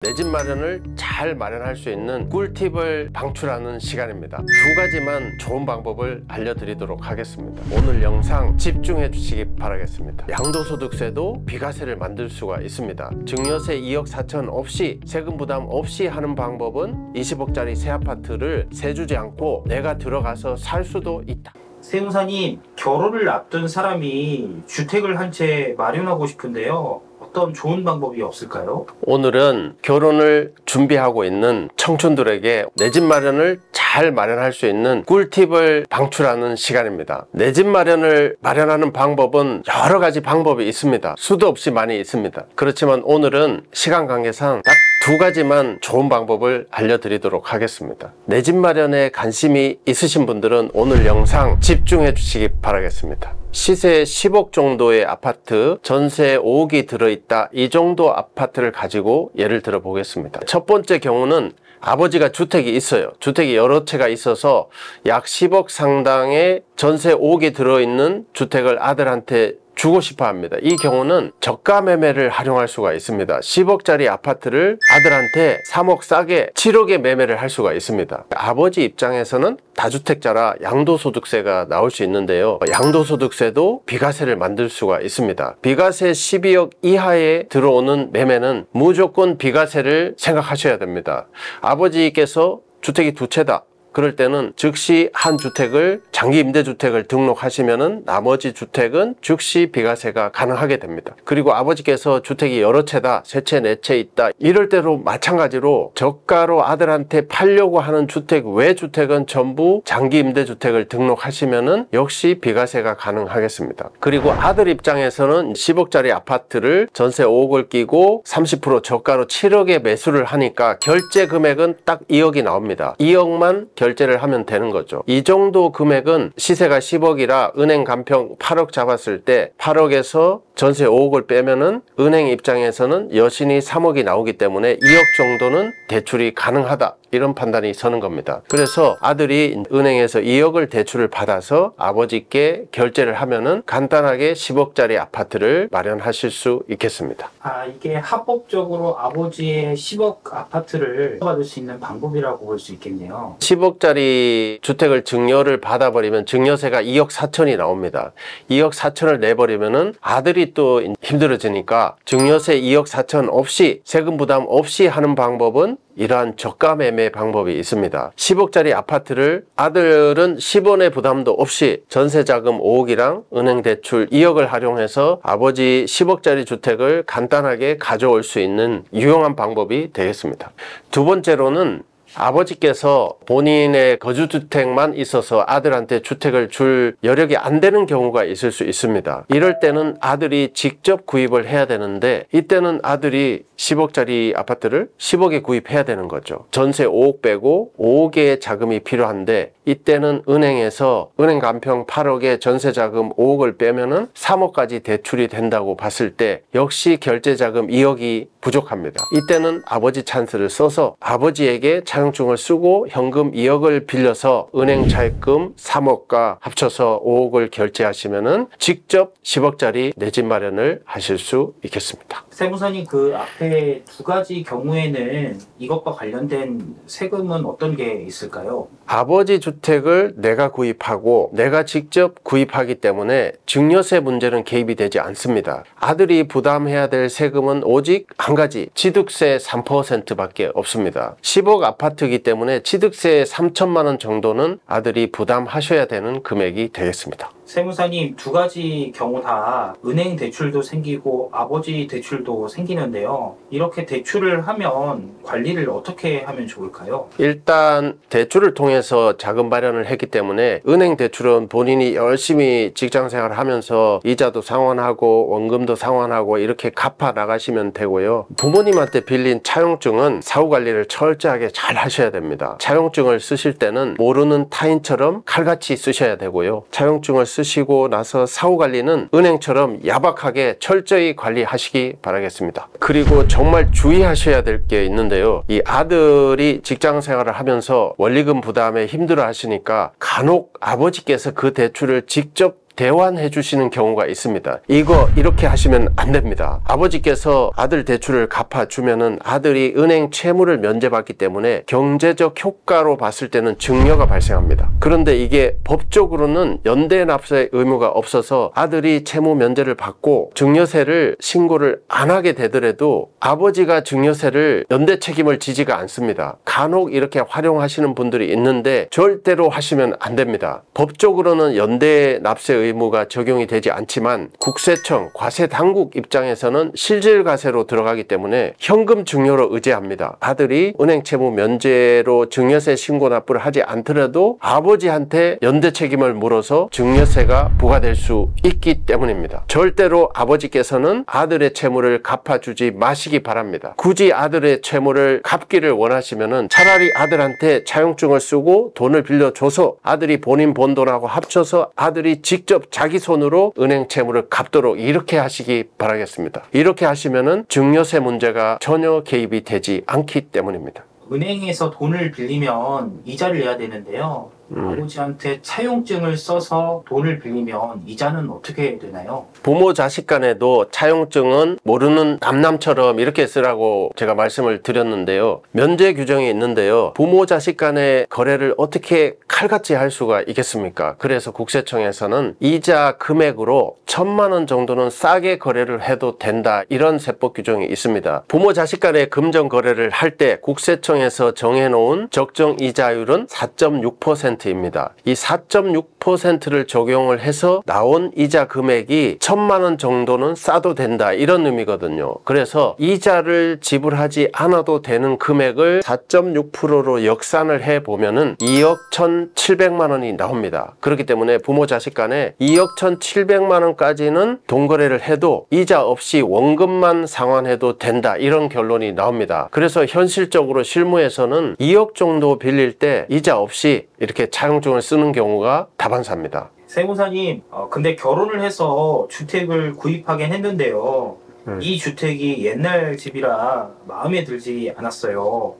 내 집 마련을 잘 마련할 수 있는 꿀팁을 방출하는 시간입니다. 두 가지만 좋은 방법을 알려드리도록 하겠습니다. 오늘 영상 집중해 주시기 바라겠습니다. 양도소득세도 비과세를 만들 수가 있습니다. 증여세 2억 4천 없이 세금 부담 없이 하는 방법은 20억짜리 새 아파트를 세 주지 않고 내가 들어가서 살 수도 있다. 세무사님, 결혼을 앞둔 사람이 주택을 한 채 마련하고 싶은데요. 어떤 좋은 방법이 없을까요? 오늘은 결혼을 준비하고 있는 청춘들에게 내 집 마련을 잘 마련할 수 있는 꿀팁을 방출하는 시간입니다. 내 집 마련을 마련하는 방법은 여러 가지 방법이 있습니다. 수도 없이 많이 있습니다. 그렇지만 오늘은 시간 관계상 딱 두 가지만 좋은 방법을 알려드리도록 하겠습니다. 내 집 마련에 관심이 있으신 분들은 오늘 영상 집중해 주시기 바라겠습니다. 시세 10억 정도의 아파트, 전세 5억이 들어있다, 이 정도 아파트를 가지고 예를 들어 보겠습니다. 첫 번째 경우는 아버지가 주택이 있어요. 주택이 여러 채가 있어서 약 10억 상당의 전세 5억이 들어있는 주택을 아들한테 주고 싶어 합니다. 이 경우는 저가 매매를 활용할 수가 있습니다. 10억짜리 아파트를 아들한테 3억 싸게 7억에 매매를 할 수가 있습니다. 아버지 입장에서는 다주택자라 양도소득세가 나올 수 있는데요. 양도소득세도 비과세를 만들 수가 있습니다. 비과세 12억 이하에 들어오는 매매는 무조건 비과세를 생각하셔야 됩니다. 아버지께서 주택이 두 채다. 그럴 때는 즉시 한 주택을 장기 임대주택을 등록하시면은 나머지 주택은 즉시 비과세가 가능하게 됩니다. 그리고 아버지께서 주택이 여러 채다, 세 채, 네 채 있다, 이럴 때로 마찬가지로 저가로 아들한테 팔려고 하는 주택 외 주택은 전부 장기 임대주택을 등록하시면은 역시 비과세가 가능하겠습니다. 그리고 아들 입장에서는 10억짜리 아파트를 전세 5억을 끼고 30% 저가로 7억에 매수를 하니까 결제 금액은 딱 2억이 나옵니다. 2억만 결제를 하면 되는 거죠. 이 정도 금액은 시세가 10억이라 은행 간평 8억 잡았을 때 8억에서 전세 5억을 빼면은 은행 입장에서는 여신이 3억이 나오기 때문에 2억 정도는 대출이 가능하다, 이런 판단이 서는 겁니다. 그래서 아들이 은행에서 2억을 대출을 받아서 아버지께 결제를 하면은 간단하게 10억짜리 아파트를 마련하실 수 있겠습니다. 이게 합법적으로 아버지의 10억 아파트를 받을 수 있는 방법이라고 볼 수 있겠네요. 10억짜리 주택을 증여를 받아버리면 증여세가 2억 4천이 나옵니다. 2억 4천을 내버리면은 아들이 또 힘들어지니까 증여세 2억 4천 없이 세금 부담 없이 하는 방법은 이러한 저가 매매 방법이 있습니다. 10억짜리 아파트를 아들은 10원의 부담도 없이 전세자금 5억이랑 은행 대출 2억을 활용해서 아버지 10억짜리 주택을 간단하게 가져올 수 있는 유용한 방법이 되겠습니다. 두 번째로는 아버지께서 본인의 거주주택만 있어서 아들한테 주택을 줄 여력이 안 되는 경우가 있을 수 있습니다. 이럴 때는 아들이 직접 구입을 해야 되는데 이때는 아들이 10억짜리 아파트를 10억에 구입해야 되는 거죠. 전세 5억 빼고 5억의 자금이 필요한데 이때는 은행에서 은행 간평 8억에 전세 자금 5억을 빼면은 3억까지 대출이 된다고 봤을 때 역시 결제 자금 2억이 부족합니다. 이때는 아버지 찬스를 써서 아버지에게 차용증을 쓰고 현금 2억을 빌려서 은행 차입금 3억과 합쳐서 5억을 결제하시면은 직접 10억짜리 내 집 마련을 하실 수 있겠습니다. 세무사님, 그 앞에 두 가지 경우에는 이것과 관련된 세금은 어떤 게 있을까요? 아버지 주택을 내가 구입하고 내가 직접 구입하기 때문에 증여세 문제는 개입이 되지 않습니다. 아들이 부담해야 될 세금은 오직 한 가지, 취득세 3% 밖에 없습니다. 10억 아파트이기 때문에 취득세 3천만 원 정도는 아들이 부담하셔야 되는 금액이 되겠습니다. 세무사님, 두 가지 경우 다 은행 대출도 생기고 아버지 대출도 생기는데요. 이렇게 대출을 하면 관리를 어떻게 하면 좋을까요? 일단 대출을 통해서 자금 마련을 했기 때문에 은행 대출은 본인이 열심히 직장생활을 하면서 이자도 상환하고 원금도 상환하고 이렇게 갚아 나가시면 되고요. 부모님한테 빌린 차용증은 사후관리를 철저하게 잘 하셔야 됩니다. 차용증을 쓰실 때는 모르는 타인처럼 칼같이 쓰셔야 되고요. 차용증을 쓰시고 나서 사후관리는 은행처럼 야박하게 철저히 관리하시기 바라겠습니다. 그리고 정말 주의하셔야 될 게 있는데요. 이 아들이 직장생활을 하면서 원리금 부담에 힘들어 하시니까 간혹 아버지께서 그 대출을 직접 대환해 주시는 경우가 있습니다. 이거 이렇게 하시면 안 됩니다. 아버지께서 아들 대출을 갚아주면은 아들이 은행 채무를 면제받기 때문에 경제적 효과로 봤을 때는 증여가 발생합니다. 그런데 이게 법적으로는 연대 납세 의무가 없어서 아들이 채무 면제를 받고 증여세를 신고를 안 하게 되더라도 아버지가 증여세를 연대 책임을 지지가 않습니다. 간혹 이렇게 활용하시는 분들이 있는데 절대로 하시면 안 됩니다. 법적으로는 연대 납세 의무가 적용이 되지 않지만 국세청, 과세당국 입장에서는 실질과세로 들어가기 때문에 현금 증여로 의제합니다. 아들이 은행 채무 면제로 증여세 신고 납부를 하지 않더라도 아버지한테 연대 책임을 물어서 증여세가 부과될 수 있기 때문입니다. 절대로 아버지께서는 아들의 채무를 갚아주지 마시기 바랍니다. 굳이 아들의 채무를 갚기를 원하시면은 차라리 아들한테 차용증을 쓰고 돈을 빌려줘서 아들이 본인 번 돈하고 합쳐서 아들이 직접 자기 손으로 은행 채무를 갚도록 이렇게 하시기 바라겠습니다. 이렇게 하시면은 증여세 문제가 전혀 개입이 되지 않기 때문입니다. 은행에서 돈을 빌리면 이자를 내야 되는데요. 아버지한테 차용증을 써서 돈을 빌리면 이자는 어떻게 되나요? 부모 자식 간에도 차용증은 모르는 남남처럼 이렇게 쓰라고 제가 말씀을 드렸는데요. 면제 규정이 있는데요. 부모 자식 간의 거래를 어떻게 칼같이 할 수가 있겠습니까? 그래서 국세청에서는 이자 금액으로 1,000만 원 정도는 싸게 거래를 해도 된다, 이런 세법 규정이 있습니다. 부모 자식 간의 금전 거래를 할 때 국세청에서 정해놓은 적정 이자율은 4.6%입니다. 이 4.6%를 적용을 해서 나온 이자 금액이 1,000만 원 정도는 싸도 된다, 이런 의미거든요. 그래서 이자를 지불하지 않아도 되는 금액을 4.6%로 역산을 해보면은 2억 1,700만 원이 나옵니다. 그렇기 때문에 부모 자식 간에 2억 1,700만 원까지는 돈거래를 해도 이자 없이 원금만 상환해도 된다, 이런 결론이 나옵니다. 그래서 현실적으로 실무에서는 2억 정도 빌릴 때 이자 없이 이렇게 차용증을 쓰는 경우가 다반사입니다. 세무사님, 근데 결혼을 해서 주택을 구입하긴 했는데요. 이 주택이 옛날 집이라 마음에 들지 않았어요.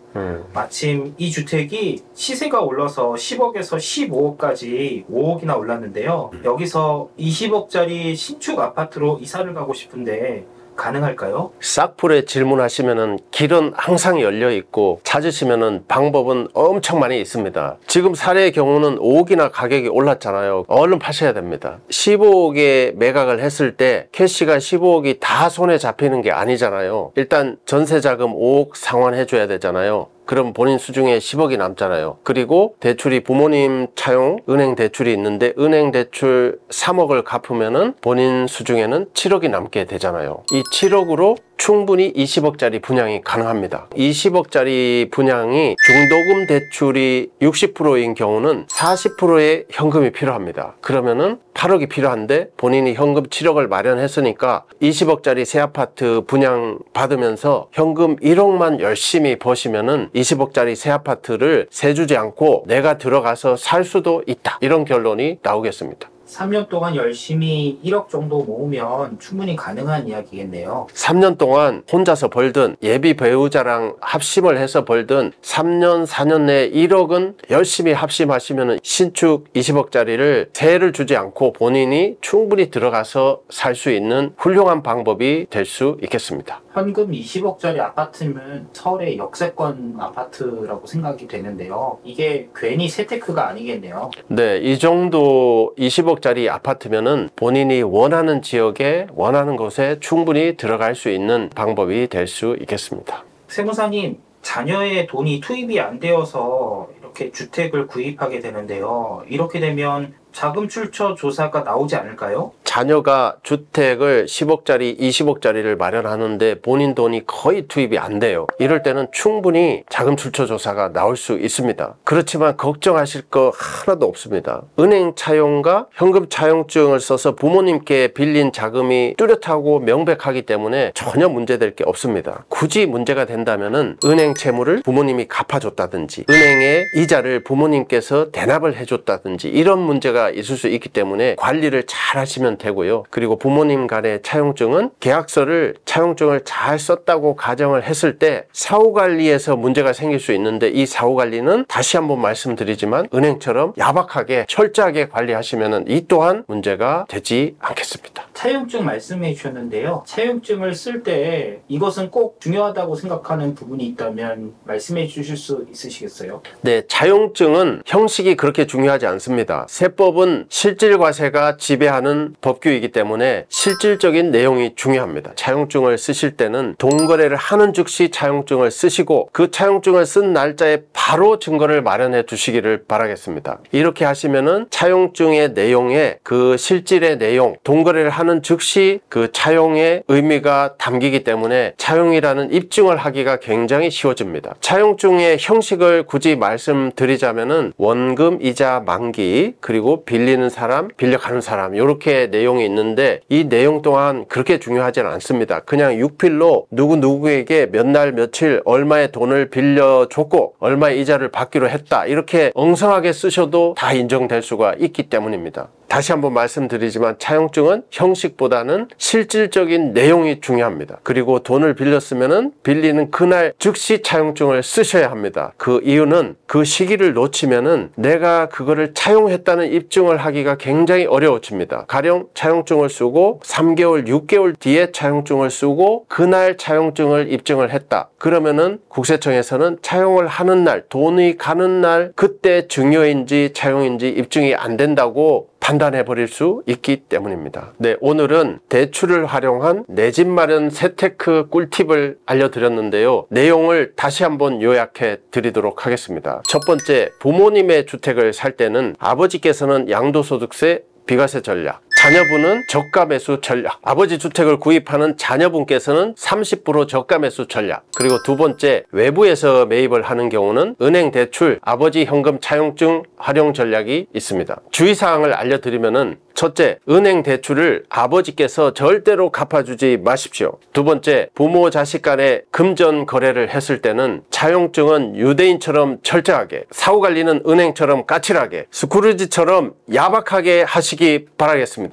마침 이 주택이 시세가 올라서 10억에서 15억까지 5억이나 올랐는데요. 여기서 20억짜리 신축 아파트로 이사를 가고 싶은데 가능할까요? 싹풀에 질문하시면은 길은 항상 열려 있고 찾으시면은 방법은 엄청 많이 있습니다. 지금 사례의 경우는 5억이나 가격이 올랐잖아요. 얼른 파셔야 됩니다. 15억에 매각을 했을 때 캐시가 15억이 다 손에 잡히는 게 아니잖아요. 일단 전세자금 5억 상환해 줘야 되잖아요. 그럼 본인 수중에 10억이 남잖아요. 그리고 대출이 부모님 차용 은행 대출이 있는데 은행 대출 3억을 갚으면은 본인 수중에는 7억이 남게 되잖아요. 이 7억으로 충분히 20억짜리 분양이 가능합니다. 20억짜리 분양이 중도금 대출이 60%인 경우는 40%의 현금이 필요합니다. 그러면은 8억이 필요한데 본인이 현금 7억을 마련했으니까 20억짜리 새 아파트 분양 받으면서 현금 1억만 열심히 버시면은 20억짜리 새 아파트를 세주지 않고 내가 들어가서 살 수도 있다, 이런 결론이 나오겠습니다. 3년 동안 열심히 1억 정도 모으면 충분히 가능한 이야기겠네요. 3년 동안 혼자서 벌든 예비 배우자랑 합심을 해서 벌든 3년 4년 내에 1억은 열심히 합심하시면 신축 20억짜리를 세를 주지 않고 본인이 충분히 들어가서 살 수 있는 훌륭한 방법이 될 수 있겠습니다. 현금 20억짜리 아파트면 서울의 역세권 아파트라고 생각이 되는데요. 이게 괜히 재테크가 아니겠네요. 네, 이 정도 20억짜리 아파트면은 본인이 원하는 지역에 원하는 곳에 충분히 들어갈 수 있는 방법이 될 수 있겠습니다. 세무사님, 자녀의 돈이 투입이 안 되어서 이렇게 주택을 구입하게 되는데요. 이렇게 되면 자금 출처 조사가 나오지 않을까요? 자녀가 주택을 10억짜리, 20억짜리를 마련하는데 본인 돈이 거의 투입이 안 돼요. 이럴 때는 충분히 자금 출처 조사가 나올 수 있습니다. 그렇지만 걱정하실 거 하나도 없습니다. 은행 차용과 현금 차용증을 써서 부모님께 빌린 자금이 뚜렷하고 명백하기 때문에 전혀 문제될 게 없습니다. 굳이 문제가 된다면은 은행 채무를 부모님이 갚아줬다든지 은행에 이자를 부모님께서 대납을 해줬다든지 이런 문제가 있을 수 있기 때문에 관리를 잘 하시면 되고요. 그리고 부모님 간의 차용증은 계약서를 차용증을 잘 썼다고 가정을 했을 때 사후관리에서 문제가 생길 수 있는데, 이 사후관리는 다시 한번 말씀드리지만 은행처럼 야박하게 철저하게 관리하시면 이 또한 문제가 되지 않겠습니다. 차용증 말씀해 주셨는데요. 차용증을 쓸 때 이것은 꼭 중요하다고 생각하는 부분이 있다면 말씀해 주실 수 있으시겠어요? 네, 차용증은 형식이 그렇게 중요하지 않습니다. 세법은 실질과세가 지배하는 법규이기 때문에 실질적인 내용이 중요합니다. 차용증을 쓰실 때는 동거래를 하는 즉시 차용증을 쓰시고 그 차용증을 쓴 날짜에 바로 증거를 마련해 두시기를 바라겠습니다. 이렇게 하시면은 차용증의 내용에 그 실질의 내용, 동거래를 하는 즉시 그 차용의 의미가 담기기 때문에 차용이라는 입증을 하기가 굉장히 쉬워집니다. 차용증의 형식을 굳이 말씀드리자면은 원금, 이자, 만기, 그리고 빌리는 사람, 빌려가는 사람, 이렇게 내용이 있는데 이 내용 또한 그렇게 중요하진 않습니다. 그냥 육필로 누구누구에게 몇 날 며칠 얼마의 돈을 빌려줬고 얼마의 이자를 받기로 했다, 이렇게 엉성하게 쓰셔도 다 인정될 수가 있기 때문입니다. 다시 한번 말씀드리지만 차용증은 형식보다는 실질적인 내용이 중요합니다. 그리고 돈을 빌렸으면은 빌리는 그날 즉시 차용증을 쓰셔야 합니다. 그 이유는 그 시기를 놓치면은 내가 그거를 차용했다는 입증을 하기가 굉장히 어려워집니다. 가령 차용증을 쓰고 3개월, 6개월 뒤에 차용증을 쓰고 그날 차용증을 입증을 했다. 그러면은 국세청에서는 차용을 하는 날, 돈이 가는 날 그때 증여인지 차용인지 입증이 안 된다고 판단해 버릴 수 있기 때문입니다. 네, 오늘은 대출을 활용한 내 집 마련 재테크 꿀팁을 알려드렸는데요. 내용을 다시 한번 요약해 드리도록 하겠습니다. 첫 번째, 부모님의 주택을 살 때는 아버지께서는 양도소득세, 비과세 전략, 자녀분은 저가 매수 전략, 아버지 주택을 구입하는 자녀분께서는 30% 저가 매수 전략, 그리고 두 번째, 외부에서 매입을 하는 경우는 은행 대출, 아버지 현금 차용증 활용 전략이 있습니다. 주의사항을 알려드리면은 첫째, 은행 대출을 아버지께서 절대로 갚아주지 마십시오. 두 번째, 부모 자식 간에 금전 거래를 했을 때는 차용증은 유대인처럼 철저하게, 사후관리는 은행처럼 까칠하게, 스크루지처럼 야박하게 하시기 바라겠습니다.